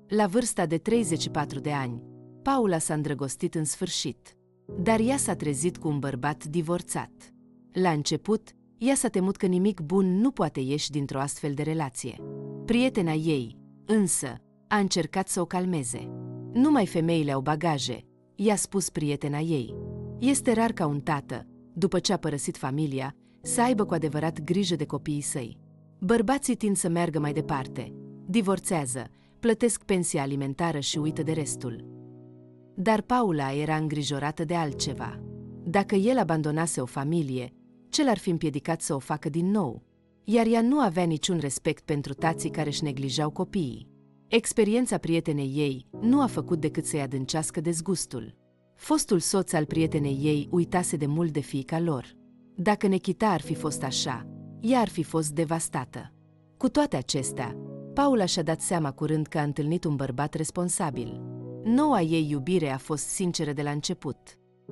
La vârsta de 34 de ani, Paula s-a îndrăgostit în sfârșit, dar ea s-a trezit cu un bărbat divorțat. La început, ea s-a temut că nimic bun nu poate ieși dintr-o astfel de relație. Prietena ei, însă, a încercat să o calmeze. Numai femeile au bagaje, i-a spus prietena ei. Este rar ca un tată, după ce a părăsit familia, să aibă cu adevărat grijă de copiii săi. Bărbații tind să meargă mai departe, divorțează, plătesc pensia alimentară și uită de restul. Dar Paula era îngrijorată de altceva. Dacă el abandonase o familie, ce l-ar fi împiedicat să o facă din nou? Iar ea nu avea niciun respect pentru tații care își neglijau copiii. Experiența prietenei ei nu a făcut decât să-i adâncească dezgustul. Fostul soț al prietenei ei uitase de mult de fiica lor. Dacă Nechita ar fi fost așa, ea ar fi fost devastată. Cu toate acestea, Paula și-a dat seama curând că a întâlnit un bărbat responsabil. Noua ei iubire a fost sinceră de la început.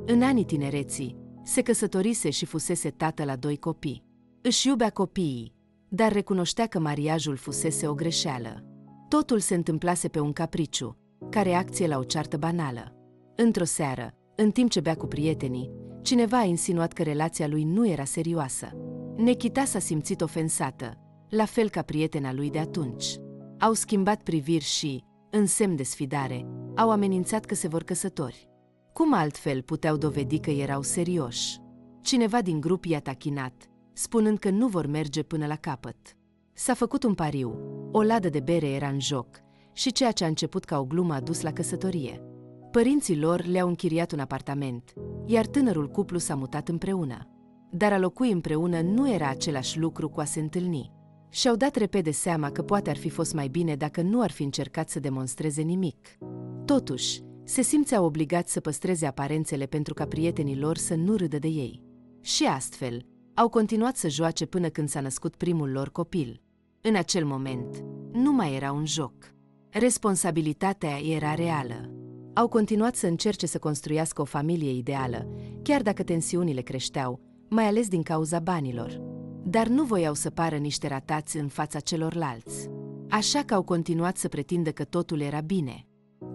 În anii tinereții, se căsătorise și fusese tată la 2 copii. Își iubea copiii, dar recunoștea că mariajul fusese o greșeală. Totul se întâmplase pe un capriciu, ca reacție la o ceartă banală. Într-o seară, în timp ce bea cu prietenii, cineva a insinuat că relația lui nu era serioasă. Nechita s-a simțit ofensată, la fel ca prietena lui de atunci. Au schimbat priviri și, în semn de sfidare, au amenințat că se vor căsători. Cum altfel puteau dovedi că erau serioși? Cineva din grup i-a tachinat, spunând că nu vor merge până la capăt. S-a făcut un pariu, o ladă de bere era în joc și ceea ce a început ca o glumă a dus la căsătorie. Părinții lor le-au închiriat un apartament, iar tânărul cuplu s-a mutat împreună. Dar a locui împreună nu era același lucru cu a se întâlni. Și-au dat repede seama că poate ar fi fost mai bine dacă nu ar fi încercat să demonstreze nimic. Totuși, se simțeau obligați să păstreze aparențele pentru ca prietenii lor să nu râdă de ei. Și astfel, au continuat să joace până când s-a născut primul lor copil. În acel moment, nu mai era un joc. Responsabilitatea era reală. Au continuat să încerce să construiască o familie ideală, chiar dacă tensiunile creșteau, mai ales din cauza banilor. Dar nu voiau să pară niște ratați în fața celorlalți. Așa că au continuat să pretindă că totul era bine,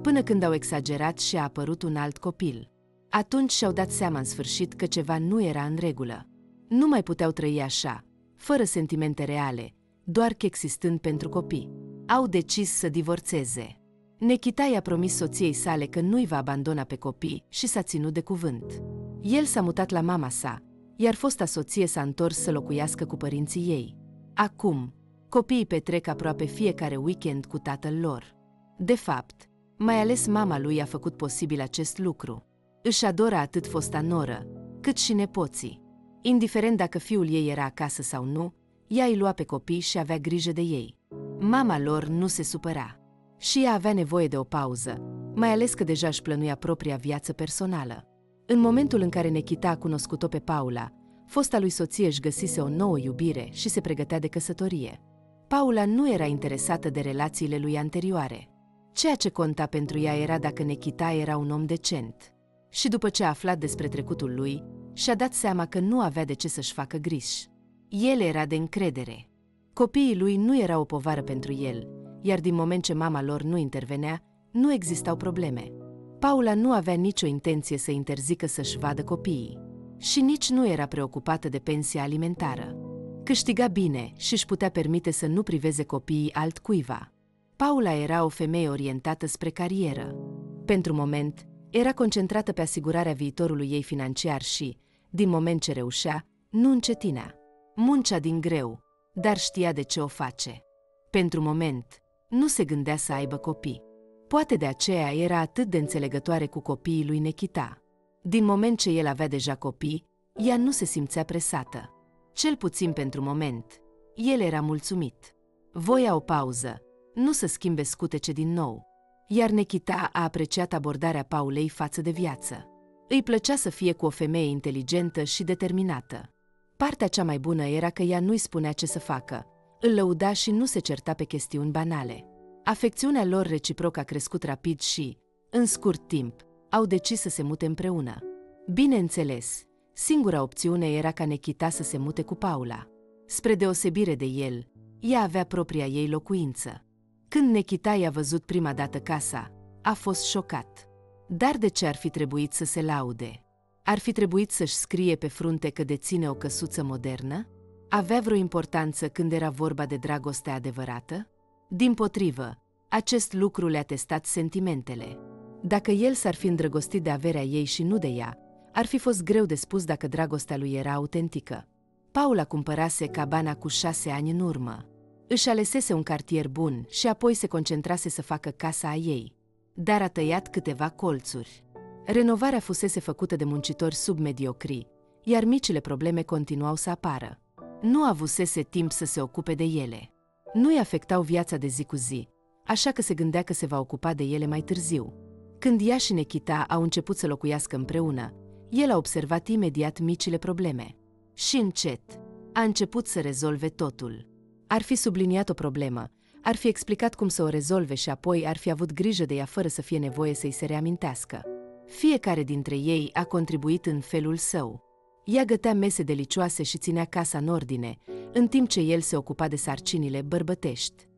până când au exagerat și a apărut un alt copil. Atunci și-au dat seama în sfârșit că ceva nu era în regulă. Nu mai puteau trăi așa, fără sentimente reale, doar că existând pentru copii. Au decis să divorțeze. Nechita i-a promis soției sale că nu-i va abandona pe copii și s-a ținut de cuvânt. El s-a mutat la mama sa, iar fosta soție s-a întors să locuiască cu părinții ei. Acum, copiii petrec aproape fiecare weekend cu tatăl lor. De fapt, mai ales mama lui a făcut posibil acest lucru. Își adoră atât fosta noră, cât și nepoții. Indiferent dacă fiul ei era acasă sau nu, ea îi lua pe copii și avea grijă de ei. Mama lor nu se supăra. Și ea avea nevoie de o pauză, mai ales că deja își plănuia propria viață personală. În momentul în care Nechita a cunoscut-o pe Paula, fosta lui soție își găsise o nouă iubire și se pregătea de căsătorie. Paula nu era interesată de relațiile lui anterioare. Ceea ce conta pentru ea era dacă Nechita era un om decent. Și după ce a aflat despre trecutul lui, și-a dat seama că nu avea de ce să-și facă griji. El era de încredere. Copiii lui nu erau o povară pentru el, iar din moment ce mama lor nu intervenea, nu existau probleme. Paula nu avea nicio intenție să interzică să-și vadă copiii. Și nici nu era preocupată de pensia alimentară. Câștiga bine și își putea permite să nu priveze copiii altcuiva. Paula era o femeie orientată spre carieră. Pentru moment, era concentrată pe asigurarea viitorului ei financiar și, din moment ce reușea, nu încetinea. Muncea din greu, dar știa de ce o face. Pentru moment, nu se gândea să aibă copii. Poate de aceea era atât de înțelegătoare cu copiii lui Nechita. Din moment ce el avea deja copii, ea nu se simțea presată. Cel puțin pentru moment, el era mulțumit. Voia o pauză, nu să schimbe scutece din nou. Iar Nechita a apreciat abordarea Paulei față de viață. Îi plăcea să fie cu o femeie inteligentă și determinată. Partea cea mai bună era că ea nu-i spunea ce să facă, îl lăuda și nu se certa pe chestiuni banale. Afecțiunea lor reciprocă a crescut rapid și, în scurt timp, au decis să se mute împreună. Bineînțeles, singura opțiune era ca Nechita să se mute cu Paula. Spre deosebire de el, ea avea propria ei locuință. Când Nechita i-a văzut prima dată casa, a fost șocat. Dar de ce ar fi trebuit să se laude? Ar fi trebuit să-și scrie pe frunte că deține o căsuță modernă? Avea vreo importanță când era vorba de dragoste adevărată? Dimpotrivă, acest lucru le-a testat sentimentele. Dacă el s-ar fi îndrăgostit de averea ei și nu de ea, ar fi fost greu de spus dacă dragostea lui era autentică. Paula cumpărase cabana cu 6 ani în urmă. Își alesese un cartier bun și apoi se concentrase să facă casa a ei. Dar a tăiat câteva colțuri. Renovarea fusese făcută de muncitori submediocri, iar micile probleme continuau să apară. Nu avusese timp să se ocupe de ele. Nu-i afectau viața de zi cu zi, așa că se gândea că se va ocupa de ele mai târziu. Când ea și Nechita au început să locuiască împreună, el a observat imediat micile probleme. Și încet a început să rezolve totul. Ar fi subliniat o problemă, ar fi explicat cum să o rezolve și apoi ar fi avut grijă de ea fără să fie nevoie să-i se reamintească. Fiecare dintre ei a contribuit în felul său. Ea gătea mese delicioase și ținea casa în ordine, în timp ce el se ocupa de sarcinile bărbătești.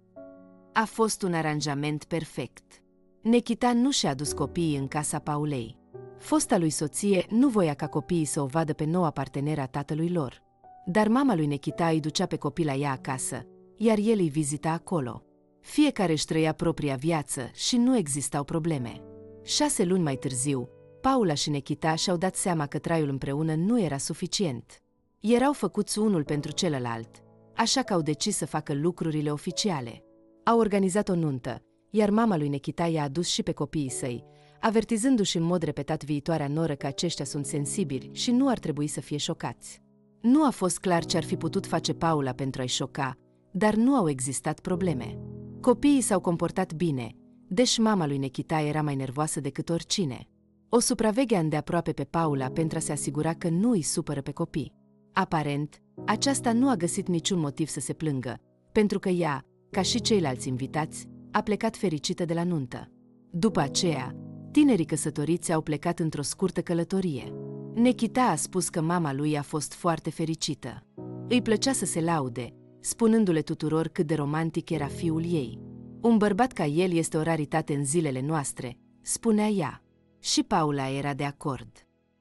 A fost un aranjament perfect. Nechita nu și-a adus copiii în casa Paulei. Fosta lui soție nu voia ca copiii să o vadă pe noua parteneră a tatălui lor. Dar mama lui Nechita îi ducea pe copii la ea acasă, iar el îi vizita acolo. Fiecare își trăia propria viață și nu existau probleme. 6 luni mai târziu, Paula și Nechita și-au dat seama că traiul împreună nu era suficient. Erau făcuți unul pentru celălalt, așa că au decis să facă lucrurile oficiale. Au organizat o nuntă, iar mama lui Nechita i-a adus și pe copiii săi, avertizându-și în mod repetat viitoarea noră că aceștia sunt sensibili și nu ar trebui să fie șocați. Nu a fost clar ce ar fi putut face Paula pentru a-i șoca, dar nu au existat probleme. Copiii s-au comportat bine, deși mama lui Nechita era mai nervoasă decât oricine. O supraveghea îndeaproape pe Paula pentru a se asigura că nu îi supără pe copii. Aparent, aceasta nu a găsit niciun motiv să se plângă, pentru că ea, ca și ceilalți invitați, a plecat fericită de la nuntă. După aceea, tinerii căsătoriți au plecat într-o scurtă călătorie. Nechita a spus că mama lui a fost foarte fericită. Îi plăcea să se laude, spunându-le tuturor cât de romantic era fiul ei. Un bărbat ca el este o raritate în zilele noastre, spunea ea. Și Paula era de acord.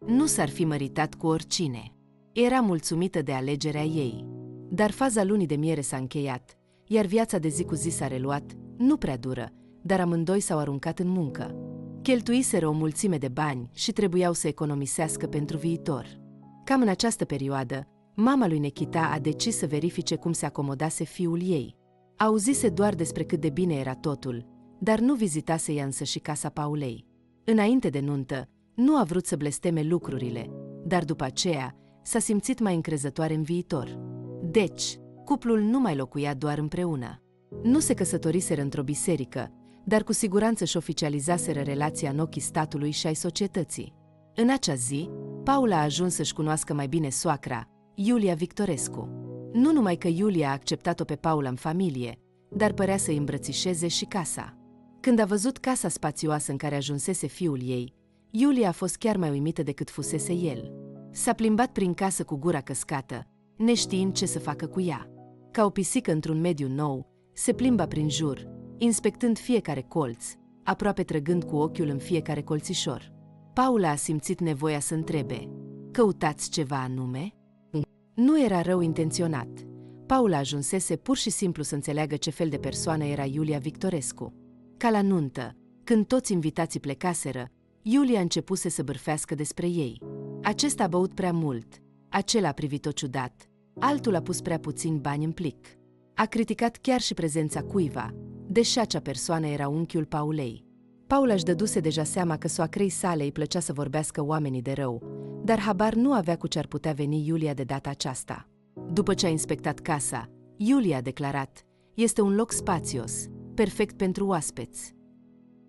Nu s-ar fi măritat cu oricine. Era mulțumită de alegerea ei. Dar faza lunii de miere s-a încheiat, iar viața de zi cu zi s-a reluat, nu prea dură, dar amândoi s-au aruncat în muncă. Cheltuiseră o mulțime de bani și trebuiau să economisească pentru viitor. Cam în această perioadă, mama lui Nechita a decis să verifice cum se acomodase fiul ei. Auzise doar despre cât de bine era totul, dar nu vizitase ea însă și casa Paulei. Înainte de nuntă, nu a vrut să blesteme lucrurile, dar după aceea s-a simțit mai încrezătoare în viitor. Deci, cuplul nu mai locuia doar împreună. Nu se căsătoriseră într-o biserică, dar cu siguranță își oficializaseră relația în ochii statului și ai societății. În acea zi, Paula a ajuns să-și cunoască mai bine soacra, Iulia Victorescu. Nu numai că Iulia a acceptat-o pe Paula în familie, dar părea să-i îmbrățișeze și casa. Când a văzut casa spațioasă în care ajunsese fiul ei, Iulia a fost chiar mai uimită decât fusese el. S-a plimbat prin casă cu gura căscată, neștiind ce să facă cu ea. Ca o pisică într-un mediu nou, se plimba prin jur, inspectând fiecare colț, aproape trăgând cu ochiul în fiecare colțișor. Paula a simțit nevoia să întrebe: căutați ceva anume? Nu era rău intenționat. Paula ajunsese pur și simplu să înțeleagă ce fel de persoană era Iulia Victorescu. Ca la nuntă, când toți invitații plecaseră, Iulia începuse să bârfească despre ei. Acesta a băut prea mult, acela a privit-o ciudat, altul a pus prea puțini bani în plic. A criticat chiar și prezența cuiva, deși acea persoană era unchiul Paulei. Paula își dăduse deja seama că soacrei sale îi plăcea să vorbească oamenii de rău, dar habar nu avea cu ce ar putea veni Iulia de data aceasta. După ce a inspectat casa, Iulia a declarat: este un loc spațios, perfect pentru oaspeți.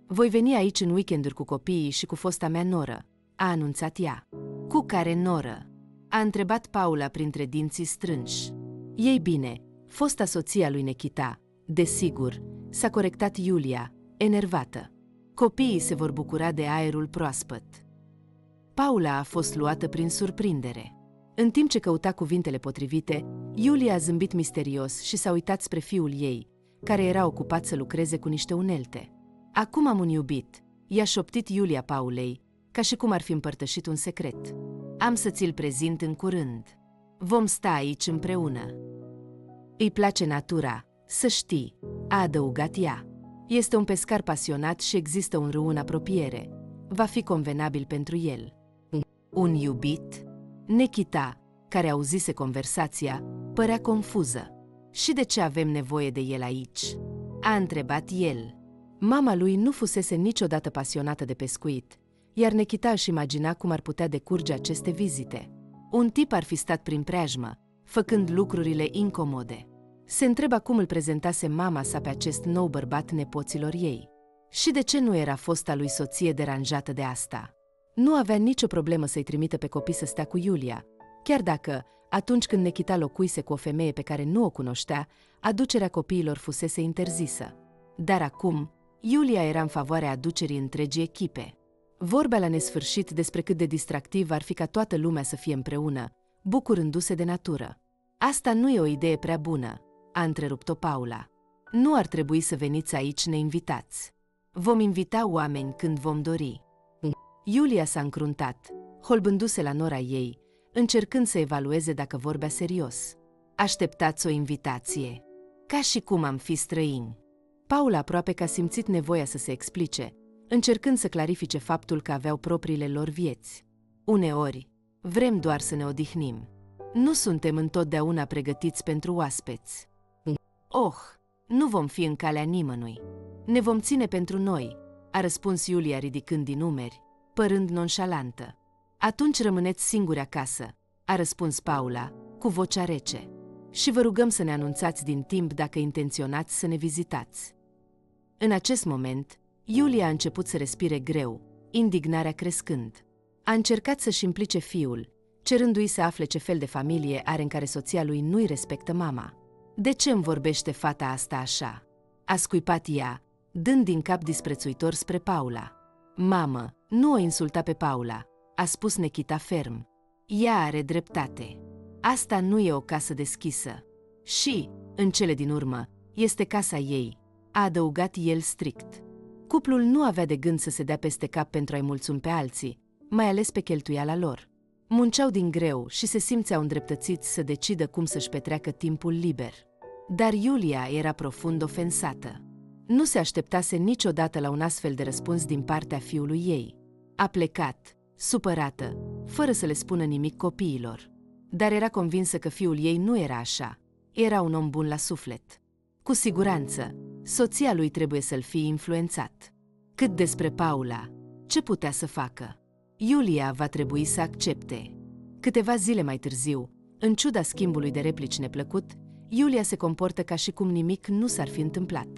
Voi veni aici în weekenduri cu copiii și cu fosta mea noră, a anunțat ea. Cu care noră? A întrebat Paula printre dinții strânși. Ei bine, fosta soția lui Nechita, desigur, s-a corectat Iulia, enervată. Copiii se vor bucura de aerul proaspăt. Paula a fost luată prin surprindere. În timp ce căuta cuvintele potrivite, Iulia a zâmbit misterios și s-a uitat spre fiul ei, care era ocupat să lucreze cu niște unelte. Acum am un iubit, i-a șoptit Iulia Paulei, ca și cum ar fi împărtășit un secret. Am să ți-l prezint în curând. Vom sta aici împreună. Îi place natura, să știi, a adăugat ea. Este un pescar pasionat și există un râu în apropiere. Va fi convenabil pentru el. Un iubit? Nechita, care auzise conversația, părea confuză. Și de ce avem nevoie de el aici? A întrebat el. Mama lui nu fusese niciodată pasionată de pescuit, iar Nechita își imagina cum ar putea decurge aceste vizite. Un tip ar fi stat prin preajmă, făcând lucrurile incomode. Se întreba cum îl prezentase mama sa pe acest nou bărbat nepoților ei. Și de ce nu era fosta lui soție deranjată de asta? Nu avea nicio problemă să-i trimită pe copii să stea cu Iulia, chiar dacă, atunci când Nechita locuise cu o femeie pe care nu o cunoștea, aducerea copiilor fusese interzisă. Dar acum, Iulia era în favoarea aducerii întregii echipe. Vorbea la nesfârșit despre cât de distractiv ar fi ca toată lumea să fie împreună, bucurându-se de natură. Asta nu e o idee prea bună, a întrerupt-o Paula. Nu ar trebui să veniți aici neinvitați. Vom invita oameni când vom dori. Iulia s-a încruntat, holbându-se la nora ei, încercând să evalueze dacă vorbea serios. Așteptați o invitație. Ca și cum am fi străini. Paula aproape că a simțit nevoia să se explice, încercând să clarifice faptul că aveau propriile lor vieți. Uneori, vrem doar să ne odihnim. Nu suntem întotdeauna pregătiți pentru oaspeți. Oh, nu vom fi în calea nimănui. Ne vom ține pentru noi, a răspuns Iulia ridicând din umeri, părând nonșalantă. Atunci rămâneți singuri acasă, a răspuns Paula, cu vocea rece. Și vă rugăm să ne anunțați din timp dacă intenționați să ne vizitați. În acest moment, Iulia a început să respire greu, indignarea crescând. A încercat să-și implice fiul, cerându-i să afle ce fel de familie are în care soția lui nu-i respectă mama. De ce îmi vorbește fata asta așa? A scuipat ea, dând din cap disprețuitor spre Paula. Mamă, nu o insulta pe Paula, a spus Nechita ferm. Ea are dreptate. Asta nu e o casă deschisă. Și, în cele din urmă, este casa ei, a adăugat el strict. Cuplul nu avea de gând să se dea peste cap pentru a-i mulțumi pe alții, mai ales pe cheltuiala lor. Munceau din greu și se simțeau îndreptățiți să decidă cum să-și petreacă timpul liber. Dar Iulia era profund ofensată. Nu se așteptase niciodată la un astfel de răspuns din partea fiului ei. A plecat, supărată, fără să le spună nimic copiilor. Dar era convinsă că fiul ei nu era așa. Era un om bun la suflet. Cu siguranță, soția lui trebuie să-l fie influențat. Cât despre Paula, ce putea să facă? Iulia va trebui să accepte. Câteva zile mai târziu, în ciuda schimbului de replici neplăcut, Iulia se comportă ca și cum nimic nu s-ar fi întâmplat.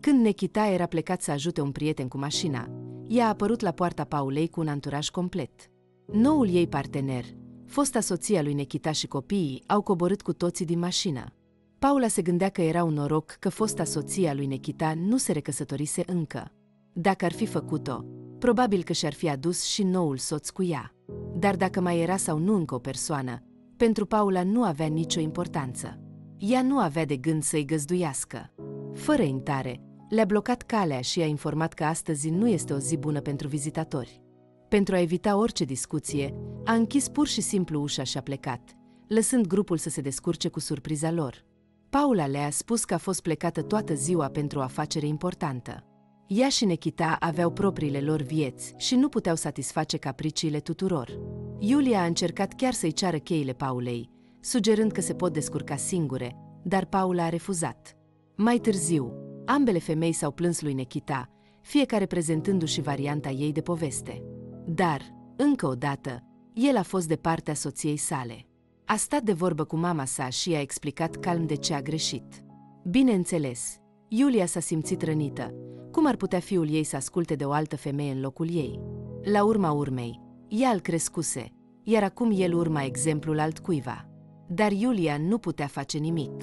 Când Nechita era plecat să ajute un prieten cu mașina, ea a apărut la poarta Paulei cu un anturaj complet. Noul ei partener, fosta soția lui Nechita și copiii, au coborât cu toții din mașină. Paula se gândea că era un noroc că fosta soția lui Nechita nu se recăsătorise încă. Dacă ar fi făcut-o, probabil că și-ar fi adus și noul soț cu ea. Dar dacă mai era sau nu încă o persoană, pentru Paula nu avea nicio importanță. Ea nu avea de gând să-i găzduiască. Fără intare, le-a blocat calea și i-a informat că astăzi nu este o zi bună pentru vizitatori. Pentru a evita orice discuție, a închis pur și simplu ușa și a plecat, lăsând grupul să se descurce cu surpriza lor. Paula le-a spus că a fost plecată toată ziua pentru o afacere importantă. Ea și Nechita aveau propriile lor vieți și nu puteau satisface capriciile tuturor. Iulia a încercat chiar să-i ceară cheile Paulei, sugerând că se pot descurca singure, dar Paula a refuzat. Mai târziu, ambele femei s-au plâns lui Nechita, fiecare prezentându-și varianta ei de poveste. Dar, încă o dată, el a fost de partea soției sale. A stat de vorbă cu mama sa și i-a explicat calm de ce a greșit. Bineînțeles, Iulia s-a simțit rănită. Cum ar putea fiul ei să asculte de o altă femeie în locul ei? La urma urmei, ea îl crescuse, iar acum el urma exemplul altcuiva. Dar Iulia nu putea face nimic.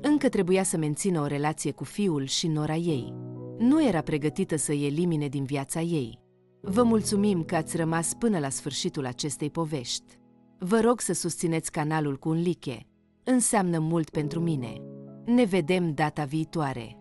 Încă trebuia să mențină o relație cu fiul și nora ei. Nu era pregătită să îi elimine din viața ei. Vă mulțumim că ați rămas până la sfârșitul acestei povești. Vă rog să susțineți canalul cu un like. Înseamnă mult pentru mine. Ne vedem data viitoare.